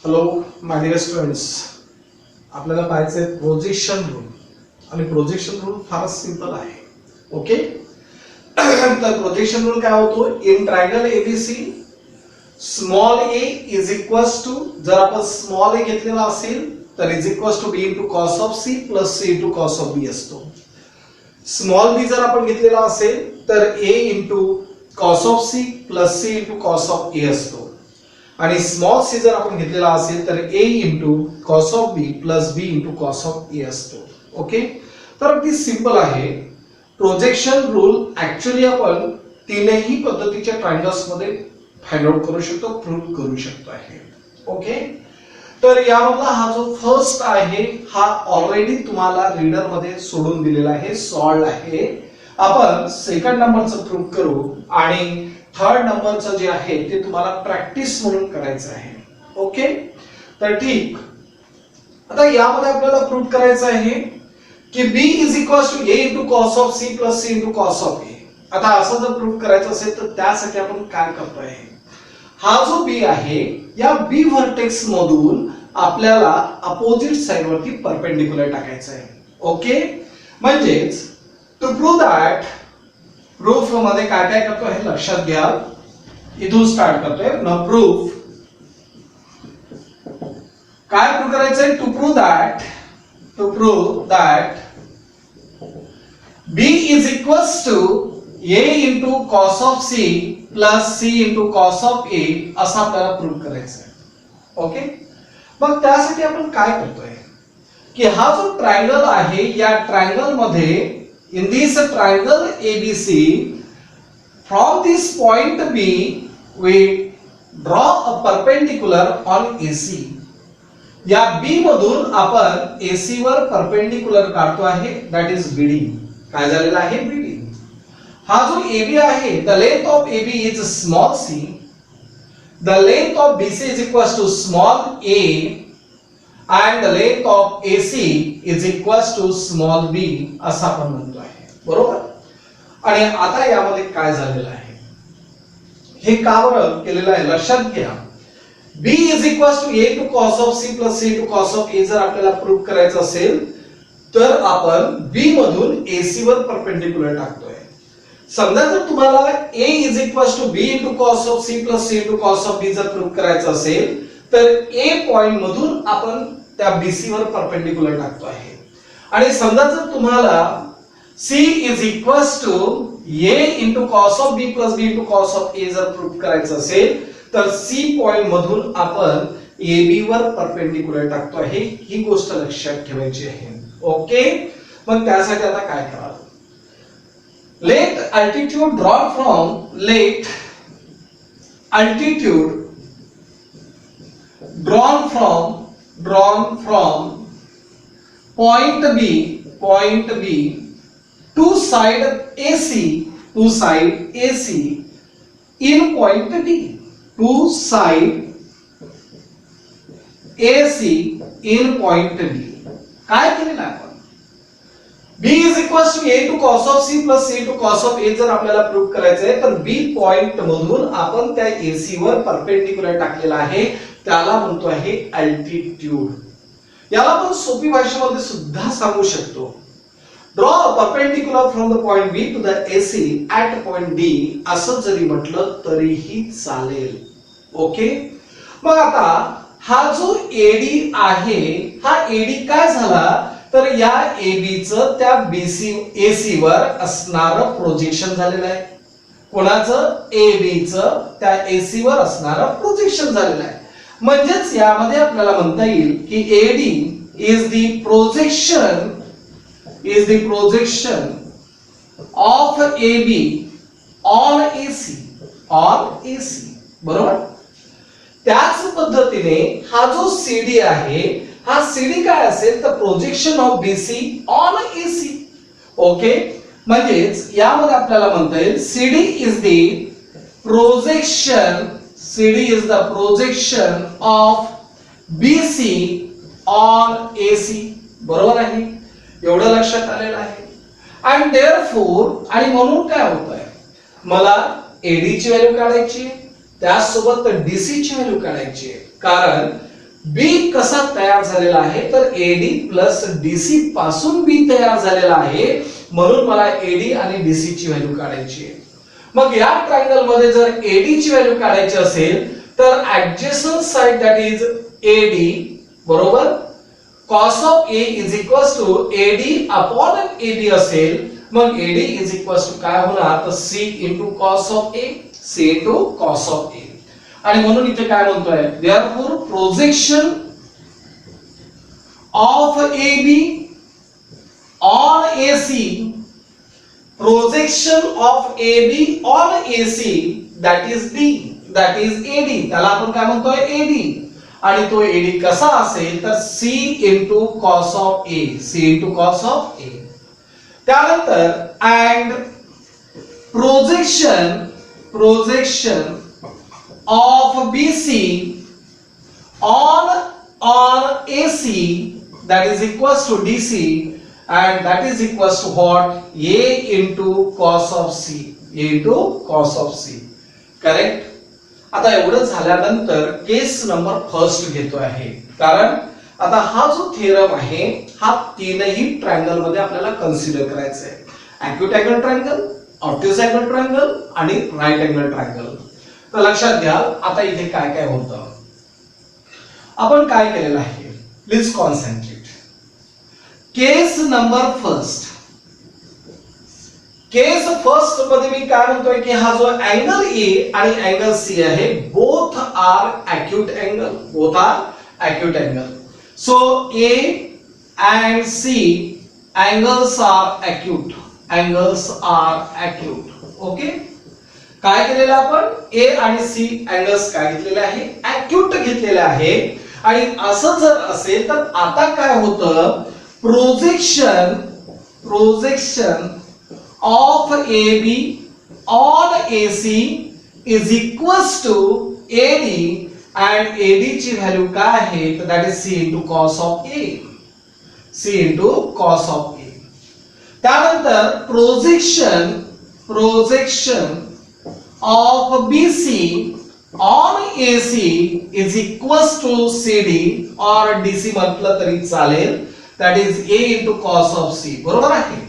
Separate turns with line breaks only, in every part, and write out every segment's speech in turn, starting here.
Hello my dear students, आपल्याला पाहायचं आहे प्रोजेक्शन रूल. आणि प्रोजेक्शन रूल फार सिंपल आहे. ओके, तर प्रोजेक्शन रूल काय होतो? In triangle ABC small a is equals to, जर आपण स्मॉल ए घेतलेला असेल तर is equals to b into cos of c plus c into cos of b असतो. स्मॉल बी जर आपण घेतलेला असेल तर a into cos of c plus c into cos of a असतो. आणि स्मॉल सी जर आपण घेतलेला असेल तर a into cos of b plus b into cos of a असतो. ओके, तर अगदी सिंपल आहे. प्रोजेक्शन रूल ऍक्च्युअली आपण तीनही पद्धतीच्या ट्रायंगल्स मध्ये फाइंड आउट करू शकतो, प्रूव्ह करू शकतो आहे. ओके, तर यामधला हा जो फर्स्ट आहे हा ऑलरेडी तुम्हाला रीडर मध्ये सोडून दिलेला आहे, सॉल्व्ड आहे. आपण सेकंड नंबरचं प्रूव्ह करू आणि थर्ड नंबरचं जे आहे ते तुम्हाला प्रॅक्टिस म्हणून करायचं आहे. ओके, तर ठीक. आता यामध्ये आपल्याला प्रूव्ह करायचं आहे की b is equal to a into cos of c plus c into cos of a. आता असं जर प्रूव्ह करायचं असेल तर त्यासाठी आपण काय करतोय, हा जो b आहे या b व्हर्टेक्स मधून आपल्याला अपोजिट साइड वरती परपेंडिक्युलर टाकायचं आहे. ओके, म्हणजेच टू प्रूव्ह दॅट प्रूफ मध्ये काय काय करतो हे लक्षात घ्या. इथून स्टार्ट करतोय ना. प्रूफ काय प्रूव्ह करायचंय? To prove that b is equals to a into cos of c plus c into cos of a असं आपल्याला प्रूव्ह करायचं आहे. ओके, मग त्यासाठी आपण काय करतोय की हा जो ट्रायंगल आहे या ट्रायंगल मध्ये in this triangle ABC, from this point B, we draw a perpendicular on AC. या B मधून आपण AC वर परपेंडिक्युलर काढतो आहे, that is BD. काय झालेला आहे? BD. हा जो AB आहे, the length of AB is small c, the length of BC is equals to small a, and the length of AC is equals to small b असं आपण म्हणतो आहे. बरोबर. आणि आता यामध्ये काय झालेलं आहे हे का बरं केलेलं आहे लक्षात घ्या. b is equals to a to cos of c plus c to cos of a जर आपल्याला प्रूव्ह करायचं असेल तर आपण b मधून ac वर परपेंडिक्युलर टाकतोय. समजा जर तुम्हाला a is equals to b into cos of c plus c into cos of b जर प्रूव्ह करायचं असेल तर a पॉइंट मधून आपण त्या BC वर परपेंडिक्युलर टाकतो आहे. आणि समजा जर तुम्हाला C is equals to a into cos of b plus b into cos of a जर प्रूव्ह करायचं असेल तर C पॉइंट मधून आपण AB वर परपेंडिक्युलर टाकतो आहे. ही गोष्ट लक्षात ठेवायची आहे. ओके, मग त्यासाठी आता काय करावं? Let altitude drawn from point B to side AC in point D. To side AC in point D. काय केलेलं आपण? B is equals to a to cos of c plus c to cos of a जर आपल्याला prove करायचं आहे तर B point मधून आपण त्या AC वर परपेंडिक्युलर टाकलेला आहे, त्याला म्हणतो आहे अल्टिट्यूड. याला आपण सोपी भाषेमध्ये सुद्धा सांगू शकतो. Draw a perpendicular from the point B to the AC at point D असं जरी म्हटलं तरीही चालेल. ओके, मग आता हा जो AD आहे हा AD काय झाला तर या AB चं त्या BC AC वर असणारं प्रोजेक्शन झालेलं आहे. कोणाचं? AB चं त्या AC वर असणारं प्रोजेक्शन झालेलं आहे. म्हणजेच यामध्ये आपल्याला म्हणता येईल की AD is the projection of AB on AC. बरोबर. त्याच पद्धतीने हा जो CD आहे हा CD काय असेल तर projection of BC on AC. Okay, म्हणजेच यामध्ये आपल्याला म्हणता येईल CD is the projection of BC on AC. बरोबर आहे, एवढं लक्षात आलेलं आहे. and therefore आणि म्हणून काय होत आहे, मला AD ची व्हॅल्यू काढायची, त्यासोबत DC ची व्हॅल्यू काढायची आहे. कारण बी कसा तयार झालेला आहे तर एडी प्लस डीसी पासून बी तयार झालेला आहे, म्हणून मला एडी आणि डीसी ची व्हॅल्यू काढायची आहे. मग या ट्रायंगल मध्ये जर एडी ची व्हॅल्यू काढायची असेल तर adjacent side that is AD बरोबर cos of a is equals to AD upon AB असेल. मग एडी इज इक्वल्स टू काय होणार तर c into cos of a, c into cos of a. आणि म्हणून इथे काय म्हणतोय therefore projection of AB on AC, projection of AB on AC that is D, that is AD, त्याला आपण काय म्हणतोय AD. आणि तो AD कसा असेल तर C into cos of A, C into cos of A. त्यानंतर and projection of BC on AC that is equals to DC and that is equals to what A into cos of C, A into cos of C. Correct. आता एवढं झाल्यानंतर केस number first घेतो आहे, कारण आता हा जो थेरम आहे हा तीनही ट्रायंगल मध्ये आपल्याला कन्सिडर करायचा आहे. Acute angle triangle, obtuse angle triangle आणि राईट अँगल ट्रायंगल. तर लक्षात घ्या आता इथे काय काय होतं. आपण काय केलेलं आहे please concentrate. Case number first, case first मध्ये मी काय म्हणतोय की हा जो अँगल ए आणि अँगल सी आहे both are acute angle, both are acute angle. So A and C angles are acute, angles are acute. Okay. काय केलेलं आपण ए आणि सी अँगल्स काय घेतलेले आहे ॲक्यूट घेतलेले आहे. आणि असं जर असेल तर आता काय होतं projection of AB on AC is equals to AD and AD ची व्हॅल्यू काय आहे तर that is C into cos of A, C into cos of A. त्यानंतर projection of BC on AC is equals to CD or DC म्हटलं तरी चालेल, that is A into cos of C. बरोबर आहे.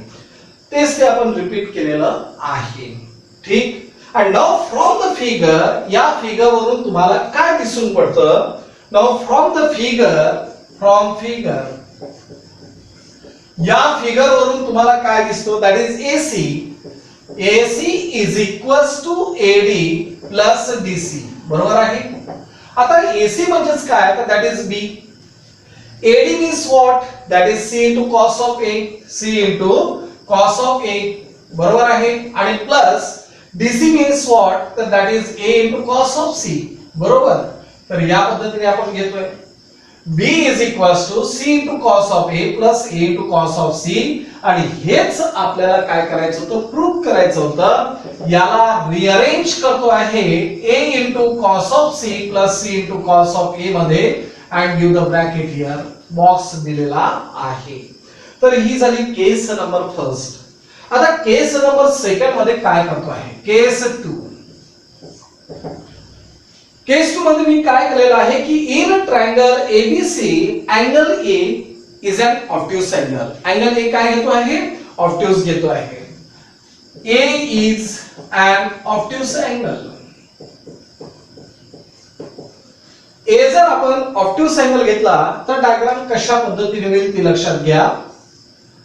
तेच ते आपण रिपीट केलेलं आहे. ठीक. and now from the figure, या फिगर वरून तुम्हाला काय दिसून पडतं now from the figure, या फिगर वरून तुम्हाला काय दिसतो that is AC is equals to AD plus DC. बरोबर आहे. आता AC म्हणजेच काय तर that is B. AD means what? That is C into cos of A, C into cos of A. बरोबर आहे. आणि प्लस DC means what? तर that is A into cos of C. बरोबर. तर या पद्धतीने आपण घेतोय B is equals to C into cos of A plus A into cos of C. आणि हेच आपल्याला काय करायचं होतं प्रूव्ह करायचं होतं. याला रिअरेंज करतो आहे A into cos of C plus C into cos of A मध्ये and give the bracket here, box दिलेला आहे. तर ही झाली केस नंबर फर्स्ट. आता केस नंबर सेकंड मध्ये काय करतो आहे केस 2. केस 2 मध्ये मी काय केलेलं आहे की in triangle ABC angle A is an obtuse angle. Angle A काय घेतो आहे ऑब्ट्यूज घेतो आहे. A is an obtuse angle. A जर आपण ऑब्ट्यूज अँगल घेतला तर डायग्राम कशा पद्धतीने होईल ती लक्षात घ्या.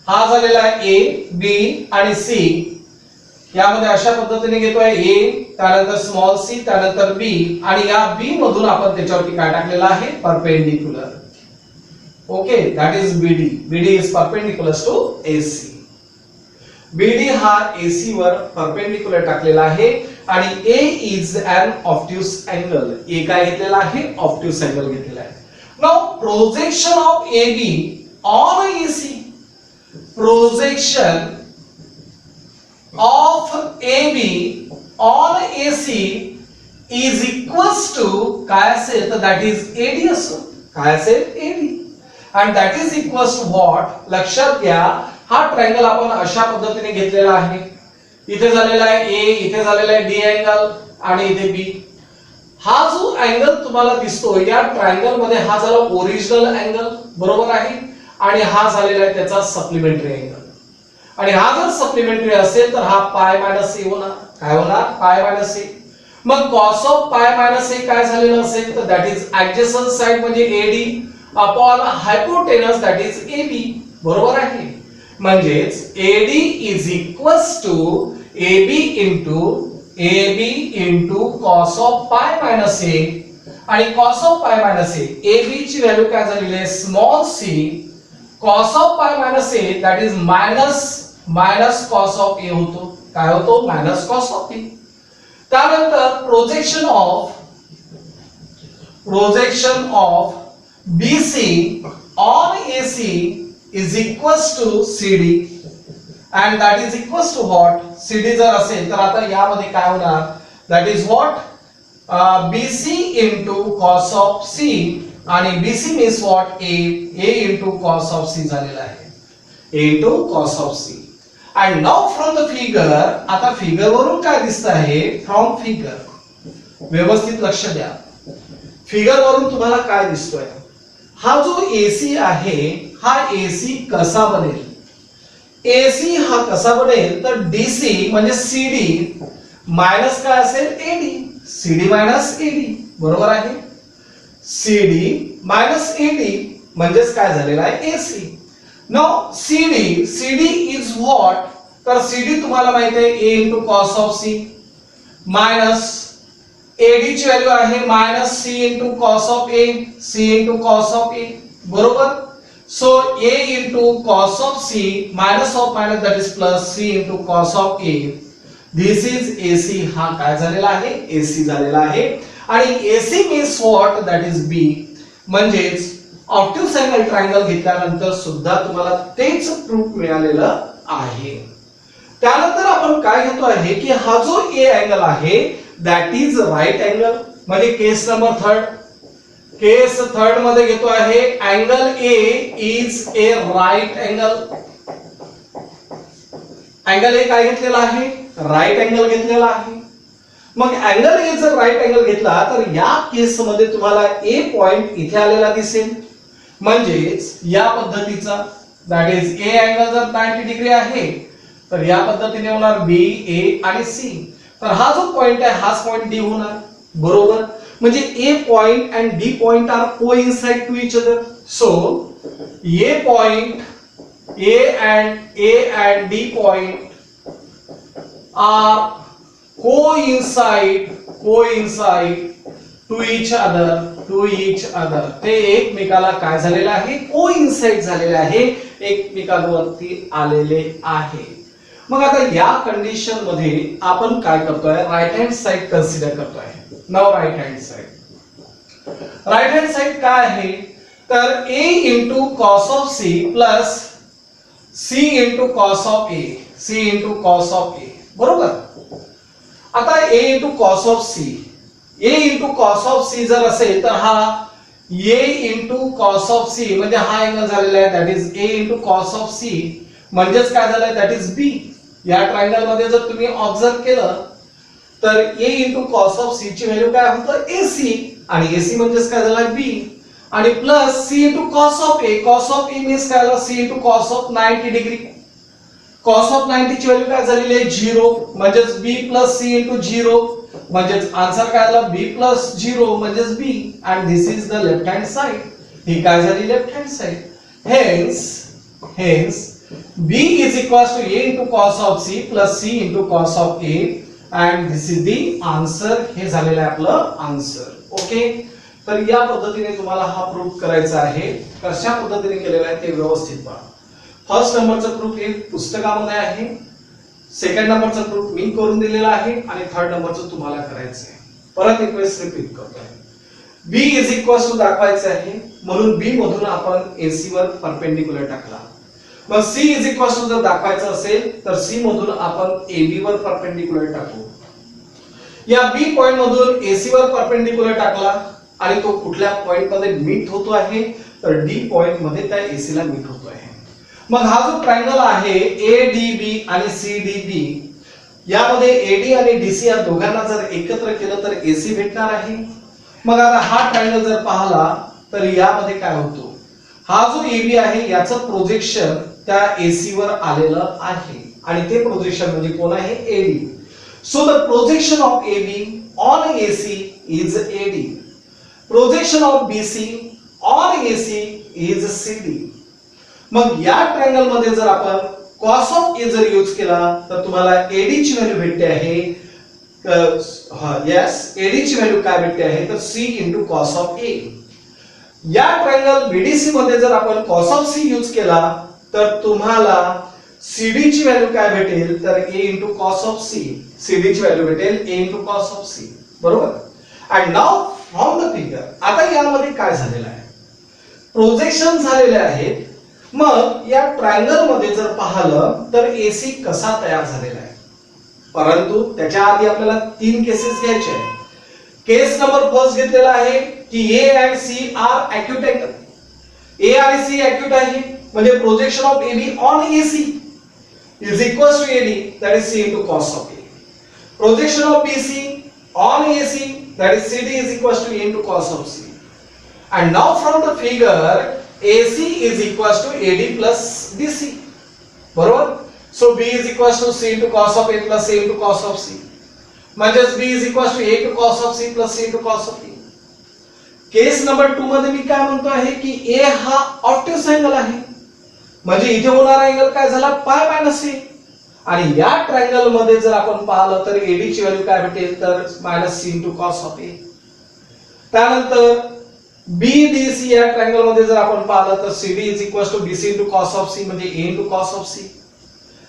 हा झालेला आहे A, B आणि C. यामध्ये अशा पद्धतीने घेतोय A, त्यानंतर स्मॉल c, त्यानंतर B आणि या B मधून आपण त्याच्यावरती काय टाकलेला आहे perpendicular. Okay, that is BD. BD is perpendicular to AC. BD हा AC वर परपेंडिक्युलर टाकलेला आहे आणि A is an obtuse angle. A काय घेतलेला आहे ऑब्ट्यूज अँगल घेतलेला आहे. Now projection of AB on AC, projection of AB on AC is equals to काय असेल तर that is AD असेल. काय असेल AD and that is equals to what? लक्षात घ्या हा ट्रायंगल आपण अशा पद्धतीने घेतलेला आहे. इथे झालेला आहे A, इथे झालेला आहे D अँगल आणि इथे B. हा जो अँगल तुम्हाला दिसतो या ट्रायंगल मध्ये हा झाला ओरिजिनल अँगल, बरोबर आहे, आणि हा झालेला आहे त्याचा सप्लिमेंटरी अँगल. आणि हा जर सप्लिमेंटरी असेल तर हा पाय मायनस ए होणार. काय होणार? पाय मायनस ए. मग cos of pi minus a काय झालेलं असेल तर दॅट इज ऍडजसंट साइड म्हणजे AD upon hypotenuse that is AB, बरोबर आहे. म्हणजेच AD is equals to AB into cos of pi minus a, आणि cos of pi minus a, AB ची व्हॅल्यू काय झालेली आहे small c, cos of pi minus a that is minus cos of a होतो. काय होतो? Minus cos of ए. त्यानंतर projection of BC on AC is equals to CD and that is equals to what? CD जर असेल तर आता यामध्ये काय होणार? That is what? BC into cos of C आणि BC means what? A into cos of C झालेला आहे. A into cos of C. And now from the figure, आता फिगर वरून काय दिसत आहे? From figure. व्यवस्थित लक्ष द्या. फिगर वरून तुम्हाला काय दिसतोय? हा जो AC आहे हा AC कसा बनेल? AC हा कसा बनेल तर DC म्हणजे CD मायनस काय असेल? AD. CD मायनस AD, बरोबर आहे. CD मायनस AD म्हणजेच काय झालेला आहे? AC. Now CD is what? तर CD तुम्हाला माहिती आहे A into cos of C minus AD ची व्हॅल्यू आहे minus C into cos of A, C into cos of A, बरोबर. So A into cos of C minus of minus that is plus C into cos of A. This is AC. हा काय झालेला आहे? AC झालेला आहे. आणि AC means what? That is B. म्हणजेच obtuse angle triangle घेतल्यानंतर सुद्धा तुम्हाला तेच प्रूफ मिळालेलं आहे. त्यानंतर आपण काय घेतो आहे की हा जो A अँगल आहे दॅट इज राईट अँगल. म्हणजे केस नंबर थर्ड मध्ये घेतो आहे angle A is a right angle. Angle A काय घेतलेला आहे? राईट अँगल घेतलेला आहे. मग अँगल A जर राईट अँगल घेतला तर या केस मध्ये तुम्हाला A पॉइंट इथे आलेला दिसेल. म्हणजेच या पद्धतीचा दॅट इज A अँगल जर 90 डिग्री आहे तर या पद्धतीने होणार B, A आणि C. तर हा जो पॉइंट आहे हाच पॉइंट D होणार, बरोबर. म्हणजे A point and D point are coincide to each other. So A point A and D point are coincide to each other. ते एकमेकाला काय झालेलं आहे? कोइन्साइड झालेले आहे, एकमेकांवरती आलेले आहे. मग आता या कंडिशन मध्ये आपण काय करतोय? राईट हँड साइड कन्सिडर करतोय. नाउ राईट हँड साइड काय आहे तर A into cos of C plus C into cos of A, बरोबर. आता A into cos of C जर असेल तर हा A into cos of C म्हणजे हा अँगल झालेला आहे that is A into cos of C म्हणजेच काय झालंय दॅट इज B. या ट्रायंगल मध्ये जर तुम्ही ऑब्झर्व केलं तर A into cos of C ची व्हॅल्यू काय होतं? AC. आणि AC म्हणजेच काय झालं? B. आणि plus C into cos of A means काय झालं? C into cos of 90 degree. cos of 90 ची व्हॅल्यू काय झालेली आहे? 0. म्हणजेच B plus C into 0 म्हणजेच आन्सर काय आला? B plus 0 म्हणजेच B. and this is the left hand side. ही काय झाली? Left hand side. hence B is equals to A into cos of C plus C into cos of A and this is the answer. हे झालेलं आहे आपलं answer. Okay. तर या पद्धतीने तुम्हाला हा प्रूफ करायचा आहे. कशा पद्धतीने केलेला आहे ते व्यवस्थित पहा. फर्स्ट नंबरचा प्रूफ हे पुस्तकामध्ये आहे, सेकंड नंबरचा प्रूफ मी करून दिलेला आहे आणि थर्ड नंबरचं तुम्हाला करायचं आहे. परत एक वेळेस रिपीट करतोय. B is equals to दाखवायचं आहे म्हणून B मधून आपण AC वर परपेंडिक्युलर टाकला. मग C is equals to जर दाखवायचं असेल तर C मधून आपण AB वर परपेंडिक्युलर टाकू. या B पॉइंट मधून AC वर परपेंडिक्युलर टाकला आणि तो कुठल्या पॉइंट मध्ये मीट होतो आहे तर D पॉइंट मध्ये त्या AC ला मीट होतो आहे. मग हा जो ट्रायंगल आहे ADB आणि CDB यामध्ये एडी आणि डीसी या दोघांना जर एकत्र केलं तर एसी भेटणार आहे. मग आता हा ट्रायंगल जर पाहिला तर यामध्ये काय होतो, हा जो एबी आहे याचं प्रोजेक्शन त्या एसी वर आलेलं आहे आणि ते प्रोजेक्शन म्हणजे कोण आहे, AD. So the projection of AB on AC is AD. Projection of BC on AC is CD. मग या ट्रायंगल मध्ये जर आपण cos ऑफ ए जर यूज केला तर तुम्हाला एडी ची व्हॅल्यू भेटते आहे, यस एडी ची व्हॅल्यू काय भेटते आहे तर c इंटू cos ऑफ ए. या ट्रायंगल बीडीसी मध्ये जर आपण cos ऑफ सी यूज केला तर तुम्हाला सीडी ची व्हॅल्यू काय भेटेल तर a इंटू cos ऑफ सी. सीडी ची व्हॅल्यू भेटेल a इंटू cos ऑफ सी, बरोबर. And now from the figure, आता यामध्ये काय झालेलं आहे, प्रोजेक्शन झालेले आहेत. मग या ट्रायंगल मध्ये जर पाहिलं तर एसी कसा तयार झालेला आहे, परंतु त्याच्या आधी आपल्याला 3 केसेस घ्यायचे आहेत. केस नंबर फर्स्ट घेतलेला आहे की a and c are acute angle. ए आणि सी अॅक्यूट आहे म्हणजे projection of AB on AC is equal to AD, that is c into cos of a. Projection of BC on AC, that is CD is equal to a into cos of c. And now from the figure AC is equals to AD plus BC, बरोबर. So B is equals to C into cos of A plus A into cos of C. म्हणजेच B is equals to A into cos of C plus C into cos of A. Case number 2 मध्ये मी काय म्हणतो आहे की A हा obtuse angle आहे, म्हणजे इथे होणारा अँगल काय झाला पाय मायनस A. आणि या ट्रायंगल मध्ये जर आपण पाहिलं तर AD ची व्हॅल्यू काय भेटेल तर minus C into cos of A. त्यानंतर बीडीसी या ट्रायंगल मध्ये जर आपण पाहिलं तर CD is equals to BC into cos of C म्हणजे A into cos of C.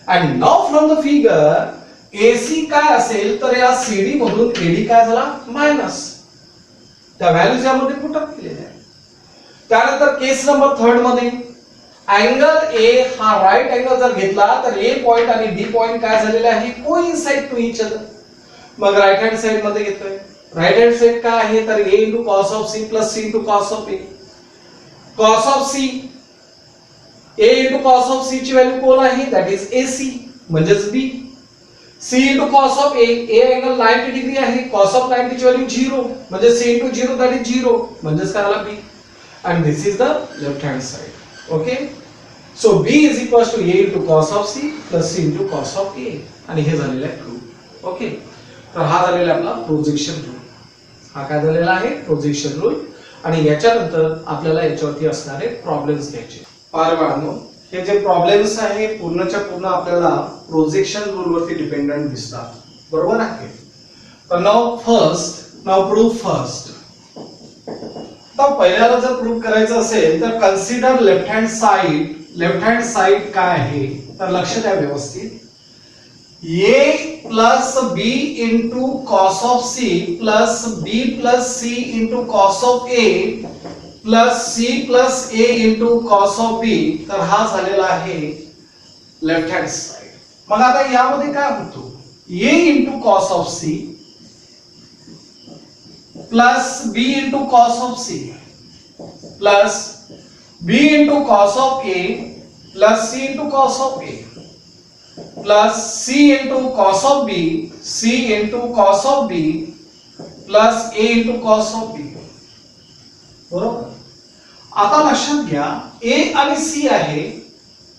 and now from the figure AC काय असेल तर या CD मधून AD काय झाला मायनस, त्या व्हॅल्यूज यामध्ये पुट अप केलेल्या आहेत. त्यानंतर केस नंबर 3 मध्ये अँगल A हा राईट अँगल जर घेतला तर A पॉइंट आणि B पॉइंट काय झालेले आहे कोइन्साइड टू ईच अदर. मग राईट हँड साइड मध्ये घेतोय, राइट हँड साइड काय आहे तर a into cos of c plus c into cos of a. cos of c, a into cos of c ची व्हॅल्यू कोण आहे दॅट इज ac म्हणजेच b. c into cos of a, a angle 90 degree आहे, cos of 90 ची value 0 म्हणजे c into 0 that is 0 म्हणजेच काय आला b. and this is the left hand side. okay, so b is equals to a into cos of c plus c into cos of a आणि हे झालेलं आहे proof. Okay, तर हा झालेला आपला प्रोजेक्शन रूल. हा काय झालेला आहे प्रोजेक्शन रूल. आणि याच्यानंतर आपल्याला याच्यावरती असणारे प्रॉब्लेम्स घ्यायचे. पारवानो हे जे प्रॉब्लेम्स आहे पूर्णच्या पूर्ण आपल्याला प्रोजेक्शन रूल वरती डिपेंडंट दिसतात, बरोबर आहे. तर नाव प्रूफ फर्स्ट. तर पहिल्याला जर प्रूफ करायचं असेल तर consider left hand side. Left hand side काय आहे तर लक्ष द्या व्यवस्थित. a plus b into cos of c plus b plus c into cos of a plus c plus a into cos of b. तर हा झालेला आहे लेफ्ट हँड साइड. मग आता यामध्ये काय होतो a into cos of c plus b into cos of c plus b into cos of a plus c into cos of a plus c into cos of b, c into cos of b plus a into cos of b. बरोबर. आता लक्षात घ्या a आणि c आहे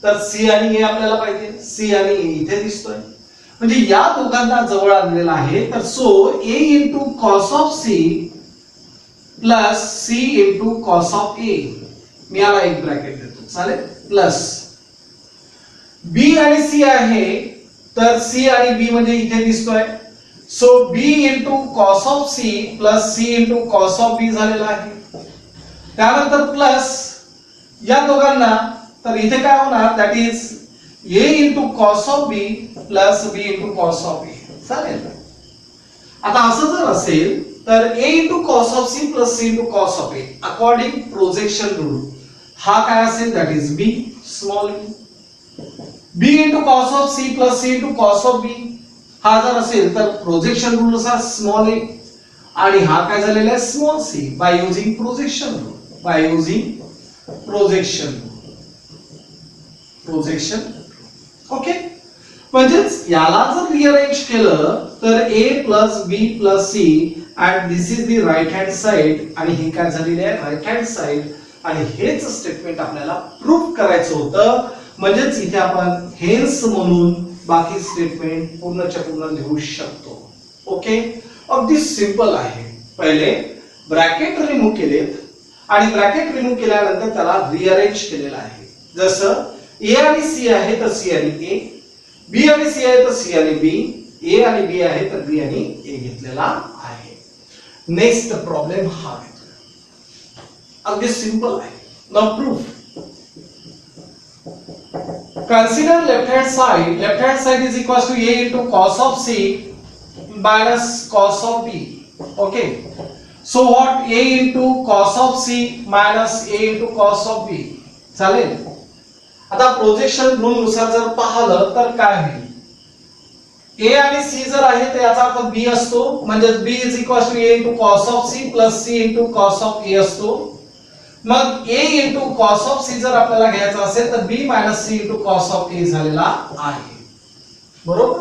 तर c आणि a आपल्याला पाहिजे, c आणि a इथे दिसतोय म्हणजे या दोघांना जवळ आणलेला आहे. तर so a into cos of c plus c into cos of a. मी याला एक ब्रॅकेट देतो चालेल, प्लस b आणि c आहे तर c आणि b म्हणजे इथे दिसतोय. So b into cos of c plus c into cos of b झालेला आहे. त्यानंतर प्लस या दोघांना तर इथे काय होणार that is a into cos of b plus b into cos of b. चालेल. आता असं जर असेल तर a into cos of c plus c into cos of a according projection rule हा काय असेल that is b small b. b into cos of c plus c into cos of b हा जर असेल तर प्रोजेक्शन रूल नुसार small a आणि हा काय झालेला आहे small c by using projection rule. By using projection. Okay. म्हणजेच याला जर रिअरेंज केलं तर a plus B plus C and this is the right hand side आणि ही काय झालेली आहे राईट हँड साइड आणि हेच स्टेटमेंट आपल्याला प्रूव्ह करायचं होतं. म्हणजेच इथे आपण हेन्स म्हणून बाकी स्टेटमेंट पूर्णच्या पूर्ण लिहू शकतो. ओके, अगदी सिंपल आहे. पहिले ब्रॅकेट रिमूव्ह केलेत आणि ब्रॅकेट रिमूव्ह केल्यानंतर त्याला रिअरेंज केलेलं आहे. जसं ए आणि सी आहे तर सी आणि ए, बी आणि सी आहे तर सी आणि बी, ए आणि बी आहे तर बी आणि ए घेतलेला आहे. नेक्स्ट प्रॉब्लेम हा आहे, अगदी सिंपल आहे. Now proof. Consider left hand side. Left hand side is equals to a into cos of c minus cos of b. Okay. So what a into cos of c minus a into cos of b. चालेल. आता projection rule नुसार जर पाहिलं तर काय होईल? a आणि c जर आहे तर याचा अर्थ b असतो. म्हणजे b is equals to a into cos of c plus c into cos of a असतो. मग a into cos of c जर आपल्याला घ्यायचा असेल तर b minus c into cos of a झालेला आहे. बरोबर?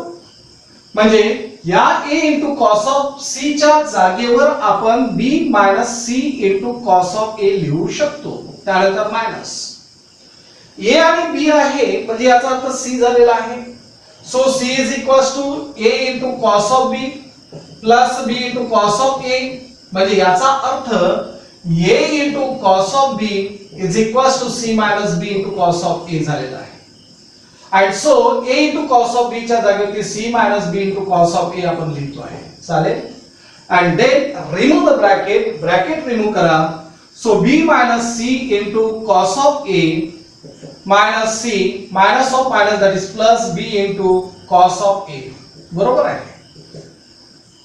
म्हणजे या a into cos of c च्या जागेवर आपण b minus c into cos of a लिहू शकतो. त्यानंतर मायनस a आणि b आहे म्हणजे याचा अर्थ c झालेला आहे. So c is equals to a into cos of b plus b into cos of a म्हणजे याचा अर्थ a into cos of b is equals to c minus b into cos of a झालेला आहे. and so a into cos of b च्या जागेवरती c minus b into cos of a आपण लिहितो आहे. चालेल. and then remove the bracket remove करा. so b minus c into cos of a minus c minus of minus that is plus b into cos of a. बरोबर आहे.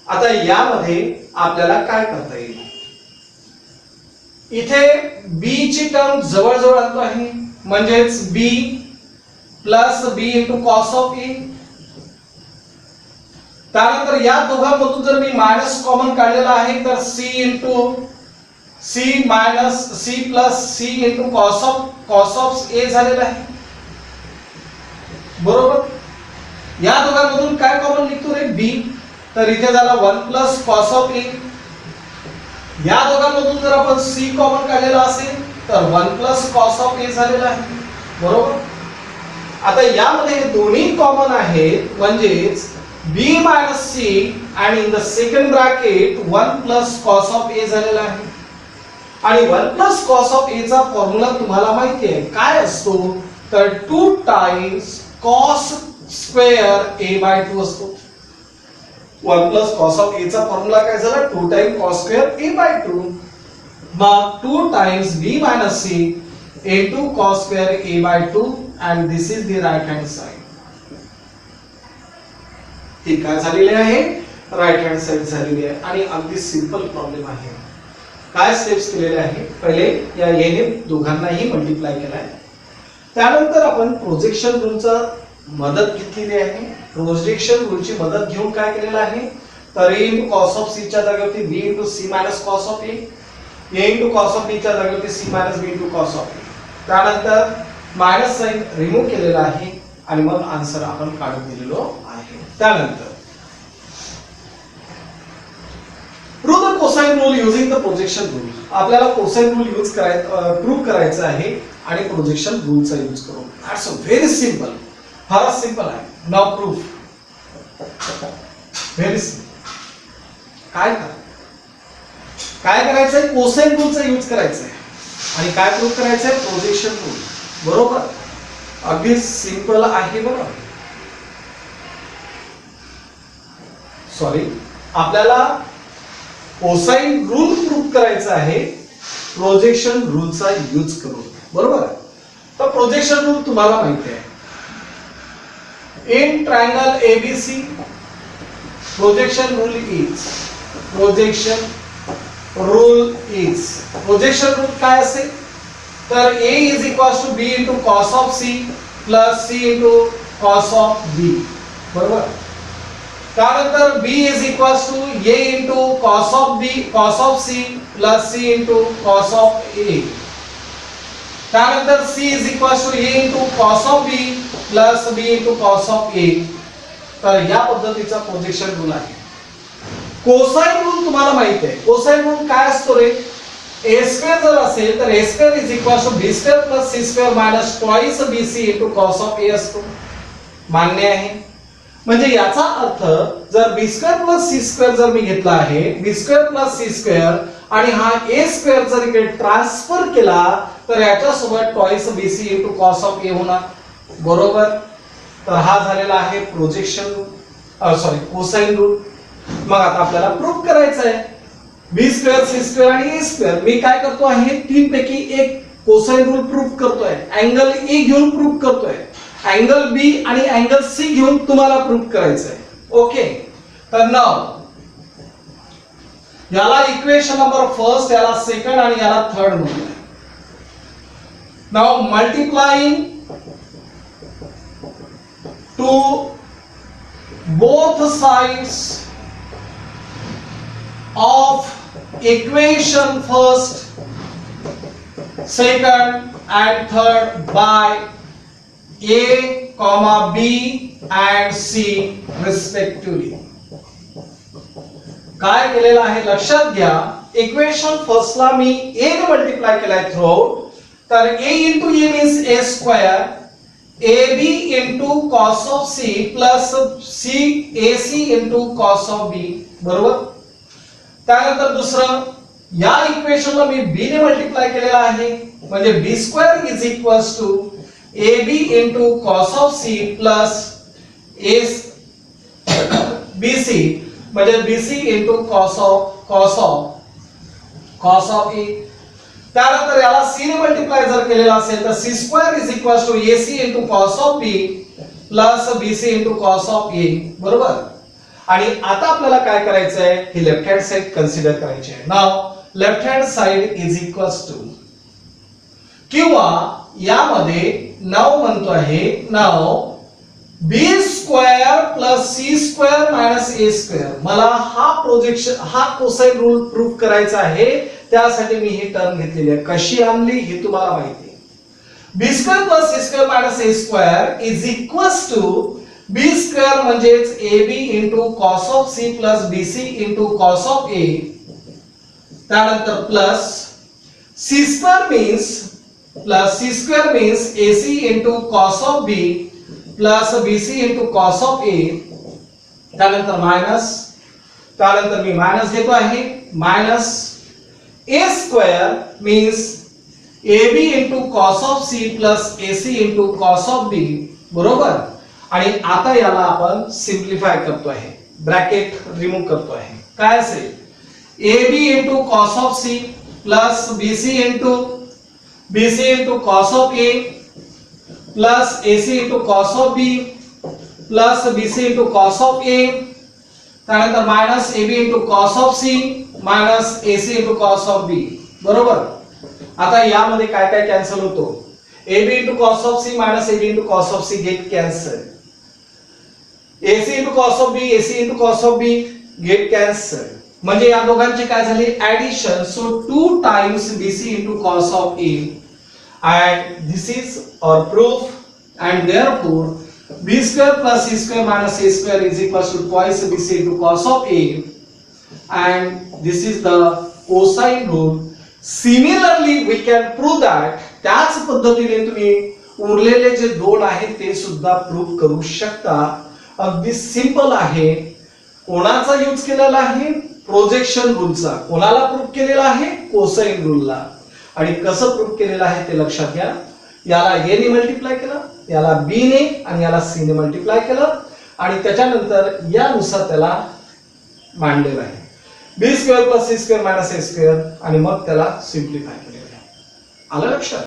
आता यामध्ये आपल्याला काय करता येईल? इथे b ची टर्म जवळ जवळ आणतो आहे म्हणजेच b plus b into cos of a. त्यानंतर या दोघांमधून जर मी मायनस कॉमन काढलेला आहे तर c into c minus c plus c into cos of a झालेला आहे. बरोबर? या दोघांमधून काय कॉमन निघतो रे b, तर इथे झाला 1 plus cos of a. या दोघांमधून जर आपण c कॉमन काढलेला असेल तर 1 plus cos of a झालेला आहे. बरोबर? आता यामध्ये हे दोन्ही कॉमन आहेत म्हणजेच b minus c आणि in the second bracket 1 plus cos of a झालेला आहे. आणि 1 plus cos of a चा फॉर्म्युला तुम्हाला माहिती आहे काय असतो? तर 2 times cos square a by 2 असतो. 1 plus cos of a चा फॉर्म्युला काय झाला? 2 times cos square a by 2. मग 2 times b minus c into cos square a by 2 and this is the right hand side. ही काय झालेली आहे? Right hand side झालेली आहे. आणि अगदी सिंपल प्रॉब्लेम आहे. काय स्टेप्स केलेले आहे? पहिले या a ने दोघांनाही मल्टिप्लाय केलाय. त्यानंतर आपण प्रोजेक्शन रूलचा मदत घेतलेली आहे. प्रोजेक्शन रूलची मदत घेऊन काय केलेलं आहे? तर a into cos of c च्या जागेवरती b into c minus cos of a, a into cos of b च्या जागेवरती c minus b into cos of a. त्यानंतर मायनस साइन रिमूव्ह केलेला आहे आणि मग आन्सर आपण काढून दिलेलो आहे. त्यानंतर prove the cosine rule using the projection rule. आपल्याला कोसाइन रूल यूज करायचं प्रूव्ह करायचं आहे आणि प्रोजेक्शन रूलचा यूज करू. That's very simple. फार सिंपल आहे. Now proof. Very simple. काय करायचंय? कोसाइन रूलचा यूज करायचा आहे आणि काय प्रूव्ह करायचंय? Projection rule. बरोबर? अगदी सिंपल आहे. बरोबर? सॉरी, आपल्याला कोसाइन रूल प्रूव्ह करायचा आहे प्रोजेक्शन रूलचा यूज करून. बरोबर? तर प्रोजेक्शन रूल तुम्हाला माहिती आहे. In triangle ABC projection rule projection rule काय असेल? तर a is equals to b into cos of c plus c into cos of b. बरोबर? त्यानंतर b is equals to a into cos of c plus c into cos of a. त्यानंतर c is equal to a into cos of b plus b into cos of a. तर या पद्धतीचा projection rule आहे. Cosine rule तुम्हाला माहिती आहे. Cosine rule काय असतो रे? a स्क्वेअर जर असेल तर a square is equal to b square plus c square minus twice bc into cos of a असतो. मान्य आहे? म्हणजे याचा अर्थ जर b square plus c square जर मी घेतला आहे, b square plus c square आणि हा a स्क्वेअर जर इकडे ट्रान्सफर केला तर याच्या सोबत twice bc into cos of a होणार. बरोबर? तर हा झालेला आहे प्रोजेक्शन सॉरी कोसाइन रूल. मग आता आपल्याला प्रूफ करायचं आहे b स्क्वेअर c स्क्वेअर आणि a स्क्वेअर. मी काय करतो आहे, तीन पैकी एक कोसाइन रूल प्रूफ करतोय. अँगल e घेऊन प्रूफ करतोय, अँगल b आणि अँगल c घेऊन तुम्हाला प्रूफ करायचं आहे. ओके. तर नाव याला इक्वेशन नंबर फर्स्ट, याला सेकंड आणि याला थर्ड म्हणूया. Now multiplying to both sides of equation first, second and third by a, b and c respectively. काय केलेलं आहे लक्षात घ्या. इक्वेशन फर्स्ट ला मी a ने मल्टिप्लाय केलाय थ्रू आउट. तर a into a means a square, ab into cos of c plus c ac into cos of b. बरोबर? त्यानंतर दुसरं, या इक्वेशनला मी b ने मल्टिप्लाय केलेला आहे म्हणजे b square is equals to ab into cos of c plus bc म्हणजे bc into cos of a. त्यानंतर याला c ने मल्टिप्लाय जर केलेला असेल तर c square is equals to ac into cos of b plus bc into cos of a. बरोबर? आणि आता आपल्याला काय करायचं आहे, ही लेफ्ट हँड साइड कन्सिडर करायची आहे. Now left hand side is equals to, किंवा यामध्ये नाव म्हणतो आहे now b square plus c square minus a square. मला हा प्रोजेक्शन हा कोसाइन रूल प्रूफ करायचा आहे. त्यासाठी मी ही टर्म घेतलेली आहे. कशी आणली हे तुम्हाला माहिती आहे. b square plus c square minus a square is equals to b square म्हणजेच ab into cos of c plus bc into cos of a. त्यानंतर plus c square means ac into cos of b plus bc into cos of a. त्यानंतर minus, त्यानंतर मी minus घेतो आहे, minus a square means ab into cos of c plus ac into cos of b. बरोबर? आणि आता याला आपण सिंप्लिफाय करतो आहे, ब्रॅकेट रिमूव्ह करतो आहे. काय असेल, ab into cos of c plus bc into cos of a plus ac into cos of b plus bc into cos of a. त्यानंतर minus ab into cos of c minus ac into cos of b. बरोबर? आता यामध्ये काय काय cancel होतो, ab into cos of c minus ab into cos of c get cancel, ac into cos of b ac into cos of b get cancel. म्हणजे या दोघांचे काय झाले, addition. So 2 times bc into cos of a. and this is our proof, and therefore b square plus c square minus a square is equal to twice bc into cos of a, and this is the cosine rule. Similarly we can prove that त्याच पद्धतीने तुम्ही उरलेले जे दोन आहेत ते सुद्धा proof करू शकता. अगदी सिंपल आहे. कोणाचा यूज केलेला आहे, प्रोजेक्शन रूलचा. कोणाला प्रूफ केलेला आहे, कोसाइन रूलला. आणि कसं प्रूफ केलेलं आहे ते लक्षात घ्या. याला a ने मल्टिप्लाय केलं, याला b ने आणि याला c ने मल्टिप्लाय केलं आणि त्याच्यानंतर यानुसार त्याला मांडलेलं आहे b square plus c square minus a square आणि मग त्याला सिंप्लिफाय केलेलं आहे. आलं लक्षात?